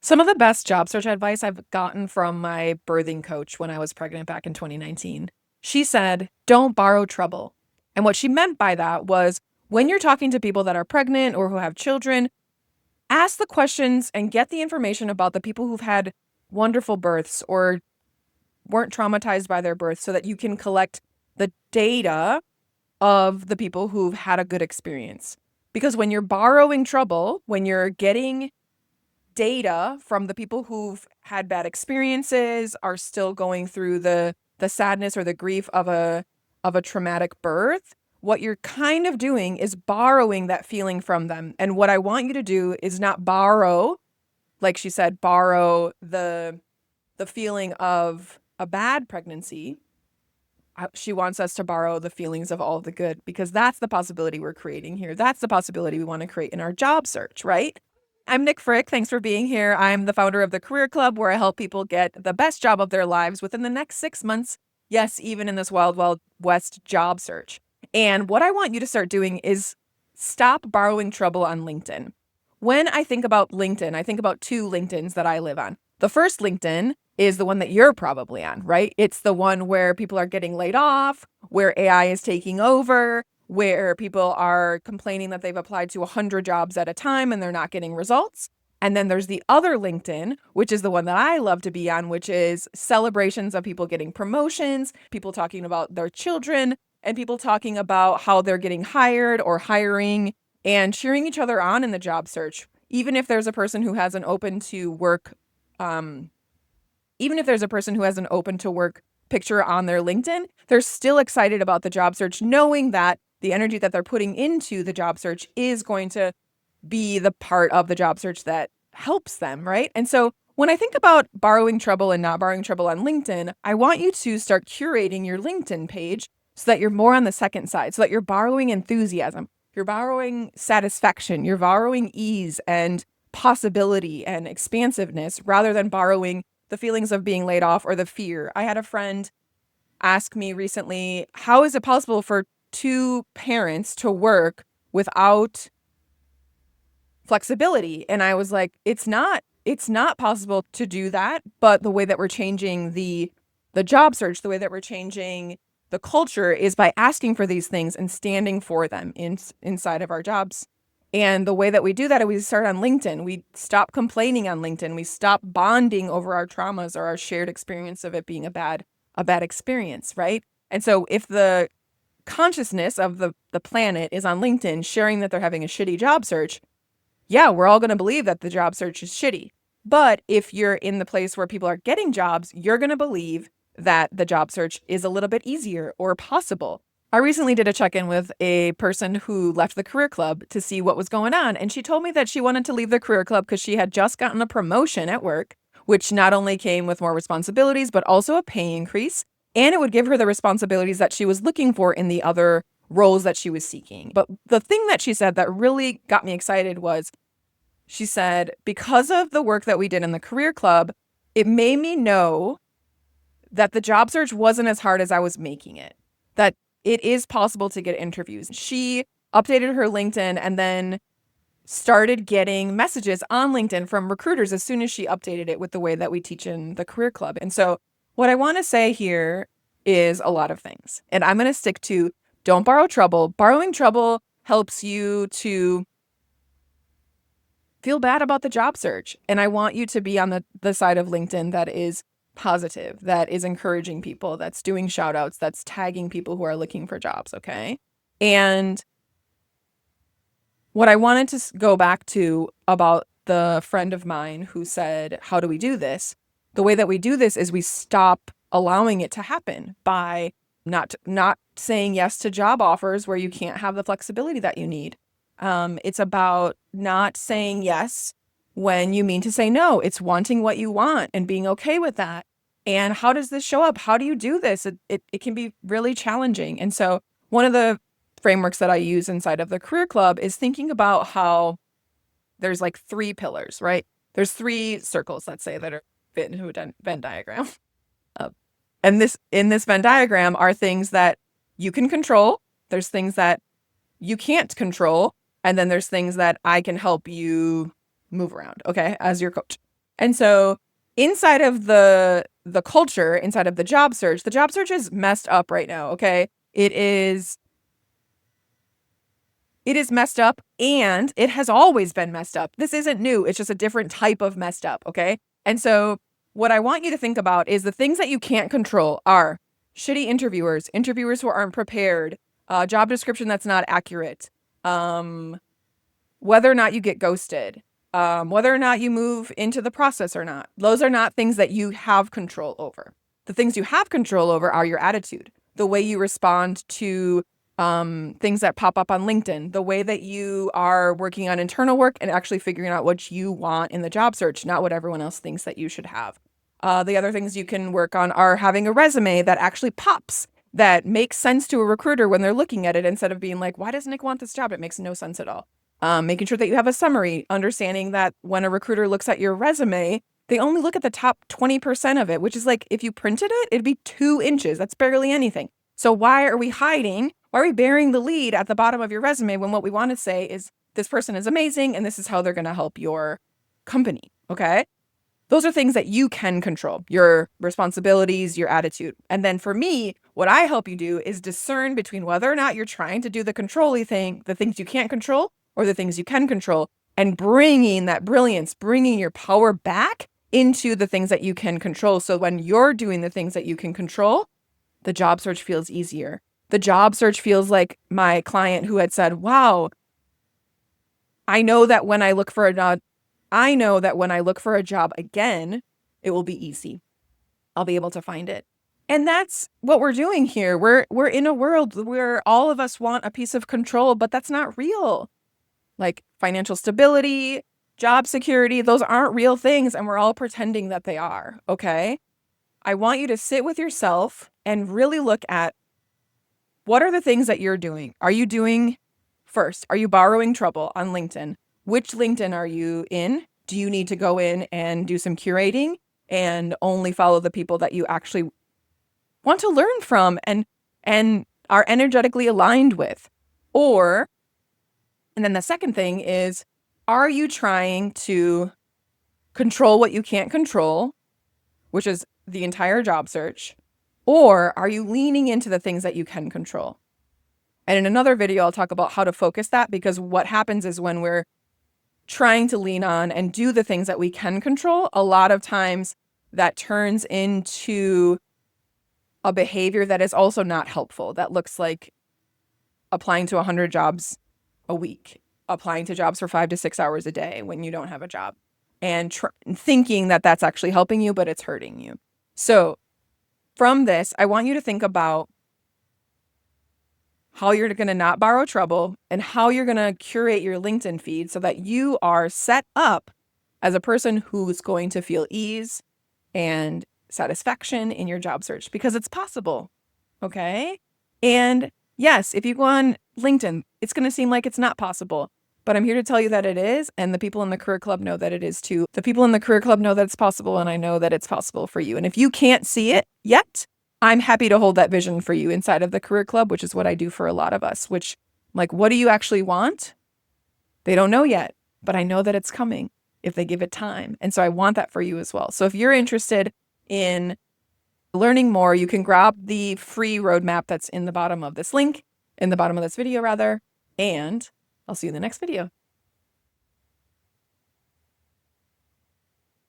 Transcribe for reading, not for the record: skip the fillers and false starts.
Some of the best job search advice I've gotten from my birthing coach when I was pregnant back in 2019. She said, don't borrow trouble. And what she meant by that was when you're talking to people that are pregnant or who have children, ask the questions and get the information about the people who've had wonderful births or weren't traumatized by their birth so that you can collect the data of the people who've had a good experience. Because when you're borrowing trouble, when you're getting data from the people who've had bad experiences, are still going through the sadness or the grief of a traumatic birth, what you're kind of doing is borrowing that feeling from them. And what I want you to do is not borrow, like she said, borrow the feeling of a bad pregnancy. She wants us to borrow the feelings of all the good, because that's the possibility we're creating here. That's the possibility we want to create in our job search, right? I'm Nick Frick. Thanks for being here. I'm the founder of the Career Club, where I help people get the best job of their lives within the next 6 months. Yes, even in this wild, wild west job search. And what I want you to start doing is stop borrowing trouble on LinkedIn. When I think about LinkedIn, I think about two LinkedIns that I live on. The first LinkedIn is the one that you're probably on, right? It's the one where people are getting laid off, where AI is taking over, where people are complaining that they've applied to 100 jobs at a time and they're not getting results. And then there's the other LinkedIn, which is the one that I love to be on, which is celebrations of people getting promotions, people talking about their children, and people talking about how they're getting hired or hiring and cheering each other on in the job search. Even if there's a person who has an open to work, even if there's a person who has an open to work picture on their LinkedIn, they're still excited about the job search, knowing that the energy that they're putting into the job search is going to be the part of the job search that helps them, right? And so when I think about borrowing trouble and not borrowing trouble on LinkedIn, I want you to start curating your LinkedIn page so that you're more on the second side, so that you're borrowing enthusiasm, you're borrowing satisfaction, you're borrowing ease and possibility and expansiveness rather than borrowing the feelings of being laid off or the fear. I had a friend ask me recently, how is it possible for two parents to work without flexibility? And I was like, it's not possible to do that, but the way that we're changing the job search, the way that we're changing the culture is by asking for these things and standing for them inside of our jobs. And the way that we do that is we start on LinkedIn. We stop complaining on LinkedIn. We stop bonding over our traumas or our shared experience of it being a bad experience, right? And so if the consciousness of the planet is on LinkedIn sharing that they're having a shitty job search, yeah, we're all going to believe that the job search is shitty. But if you're in the place where people are getting jobs, you're going to believe that the job search is a little bit easier or possible. I recently did a check-in with a person who left the career club to see what was going on. And she told me that she wanted to leave the career club because she had just gotten a promotion at work, which not only came with more responsibilities, but also a pay increase. And it would give her the responsibilities that she was looking for in the other roles that she was seeking. But the thing that she said that really got me excited was, she said, because of the work that we did in the career club, it made me know that the job search wasn't as hard as I was making it, that it is possible to get interviews. She updated her LinkedIn and then started getting messages on LinkedIn from recruiters as soon as she updated it with the way that we teach in the career club. And so what I want to say here is a lot of things. And I'm going to stick to don't borrow trouble. Borrowing trouble helps you to feel bad about the job search. And I want you to be on the side of LinkedIn that is positive, that is encouraging people, that's doing shout outs, that's tagging people who are looking for jobs. Okay. And what I wanted to go back to about the friend of mine who said, how do we do this? The way that we do this is we stop allowing it to happen by not saying yes to job offers where you can't have the flexibility that you need. It's about not saying yes when you mean to say no. It's wanting what you want and being okay with that. And how does this show up? How do you do this? It can be really challenging. And so one of the frameworks that I use inside of the career club is thinking about how there's like 3 pillars, right? There's 3 circles, let's say, that are fit into a Venn diagram. And in this Venn diagram are things that you can control. There's things that you can't control. And then there's things that I can help you move around, okay, as your coach. And so inside of the culture, inside of the job search is messed up right now, okay? It is messed up, and it has always been messed up. This isn't new. It's just a different type of messed up, okay? And so what I want you to think about is the things that you can't control are shitty interviewers who aren't prepared, job description that's not accurate, whether or not you get ghosted, whether or not you move into the process or not. Those are not things that you have control over. The things you have control over are your attitude, the way you respond to things that pop up on LinkedIn, the way that you are working on internal work and actually figuring out what you want in the job search, not what everyone else thinks that you should have. The other things you can work on are having a resume that actually pops, that makes sense to a recruiter when they're looking at it, instead of being like, why does Nick want this job? It makes no sense at all. Making sure that you have a summary, understanding that when a recruiter looks at your resume, they only look at the top 20% of it, which is like, if you printed it, it'd be 2 inches. That's barely anything. So why are we hiding? Why are we burying the lead at the bottom of your resume when what we want to say is this person is amazing and this is how they're going to help your company? Okay. Those are things that you can control, your responsibilities, your attitude. And then for me, what I help you do is discern between whether or not you're trying to do the control-y thing, the things you can't control, or the things you can control, and bringing that brilliance, bringing your power back into the things that you can control. So when you're doing the things that you can control, the job search feels easier. The job search feels like my client who had said, wow, I know that when I look for a job again, it will be easy. I'll be able to find it. And that's what we're doing here. We're in a world where all of us want a piece of control, but that's not real. Like financial stability, job security, those aren't real things, and we're all pretending that they are, okay? I want you to sit with yourself and really look at, what are the things that you're doing? Are you doing first? Are you borrowing trouble on LinkedIn? Which LinkedIn are you in? Do you need to go in and do some curating and only follow the people that you actually want to learn from and are energetically aligned with? Or, and then the second thing is, are you trying to control what you can't control, which is the entire job search? Or are you leaning into the things that you can control? And in another video, I'll talk about how to focus that, because what happens is when we're trying to lean on and do the things that we can control, a lot of times that turns into a behavior that is also not helpful. That looks like applying to 100 jobs a week, applying to jobs for 5 to 6 hours a day when you don't have a job, and thinking that that's actually helping you, but it's hurting you. So from this, I want you to think about how you're going to not borrow trouble and how you're going to curate your LinkedIn feed so that you are set up as a person who's going to feel ease and satisfaction in your job search, because it's possible. Okay. And yes, if you go on LinkedIn, it's going to seem like it's not possible, but I'm here to tell you that it is. And the people in the Career Club know that it is too. The people in the Career Club know that it's possible, and I know that it's possible for you. And if you can't see it yet, I'm happy to hold that vision for you inside of the Career Club, which is what I do for a lot of us, which, like, what do you actually want? They don't know yet, but I know that it's coming if they give it time. And so I want that for you as well. So if you're interested in learning more, you can grab the free roadmap that's in the bottom of this video rather, and I'll see you in the next video.